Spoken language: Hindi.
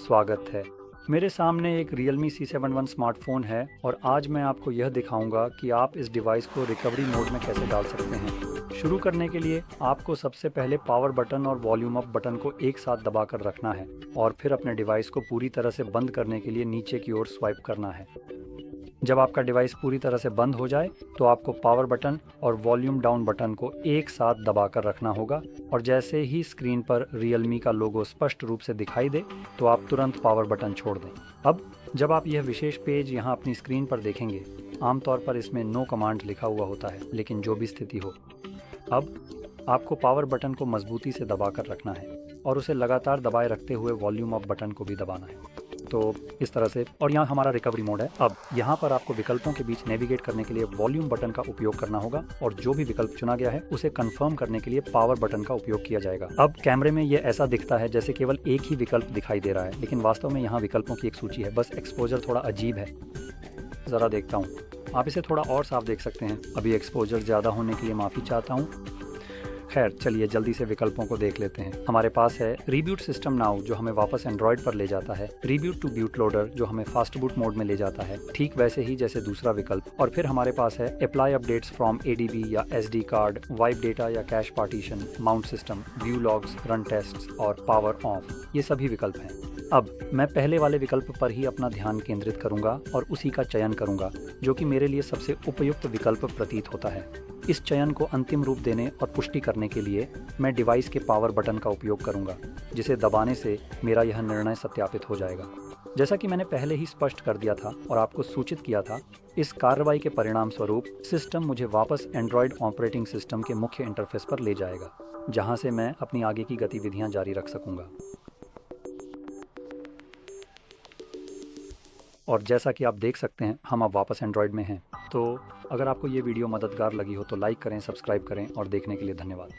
स्वागत है। मेरे सामने एक Realme C71 स्मार्टफोन है और आज मैं आपको यह दिखाऊंगा कि आप इस डिवाइस को रिकवरी मोड में कैसे डाल सकते हैं। शुरू करने के लिए आपको सबसे पहले पावर बटन और वॉल्यूम अप बटन को एक साथ दबाकर रखना है और फिर अपने डिवाइस को पूरी तरह से बंद करने के लिए नीचे की ओर स्वाइप करना है। जब आपका डिवाइस पूरी तरह से बंद हो जाए तो आपको पावर बटन और वॉल्यूम डाउन बटन को एक साथ दबाकर रखना होगा और जैसे ही स्क्रीन पर Realme का लोगो स्पष्ट रूप से दिखाई दे तो आप तुरंत पावर बटन छोड़ दें। अब जब आप यह विशेष पेज यहाँ अपनी स्क्रीन पर देखेंगे, आमतौर पर इसमें नो कमांड लिखा हुआ होता है, लेकिन जो भी स्थिति हो, अब आपको पावर बटन को मजबूती से दबाकर रखना है और उसे लगातार दबाए रखते हुए वॉल्यूम अप बटन को भी दबाना है। तो इस तरह से, और यहाँ हमारा रिकवरी मोड है। अब यहाँ पर आपको विकल्पों के बीच नेविगेट करने के लिए वॉल्यूम बटन का उपयोग करना होगा और जो भी विकल्प चुना गया है उसे कंफर्म करने के लिए पावर बटन का उपयोग किया जाएगा। अब कैमरे में ये ऐसा दिखता है जैसे केवल एक ही विकल्प दिखाई दे रहा है, लेकिन वास्तव में यहाँ विकल्पों की एक सूची है, बस एक्सपोजर थोड़ा अजीब है। ज़रा देखता हूँ, आप इसे थोड़ा और साफ देख सकते हैं। अभी एक्सपोजर ज़्यादा होने के लिए माफ़ी चाहता हूँ। खैर चलिए जल्दी से विकल्पों को देख लेते हैं। हमारे पास है रीबूट सिस्टम नाउ जो हमें वापस एंड्रॉयड पर ले जाता है, रीबूट टू बूट लोडर जो हमें फास्ट बूट मोड में ले जाता है, ठीक वैसे ही जैसे दूसरा विकल्प। और फिर हमारे पास है अप्लाई अपडेट्स फ्रॉम ADB या SD कार्ड, वाइप डेटा या cash partition, mount system, view logs, run tests और पावर ऑफ। ये सभी विकल्प हैं। अब मैं पहले वाले विकल्प पर ही अपना ध्यान केंद्रित करूंगा और उसी का चयन करूंगा जो कि मेरे लिए सबसे उपयुक्त विकल्प प्रतीत होता है। इस चयन को अंतिम रूप देने और पुष्टि करने के लिए मैं डिवाइस के पावर बटन का उपयोग करूंगा, जिसे दबाने से मेरा यह निर्णय सत्यापित हो जाएगा। जैसा कि मैंने पहले ही स्पष्ट कर दिया था और आपको सूचित किया था, इस कार्रवाई के परिणाम स्वरूप सिस्टम मुझे वापस एंड्रॉयड ऑपरेटिंग सिस्टम के मुख्य इंटरफेस पर ले जाएगा, जहां से मैं अपनी आगे की गतिविधियां जारी रख सकूंगा। और जैसा कि आप देख सकते हैं, हम अब वापस एंड्रॉयड में हैं। तो अगर आपको ये वीडियो मददगार लगी हो तो लाइक करें, सब्सक्राइब करें और देखने के लिए धन्यवाद।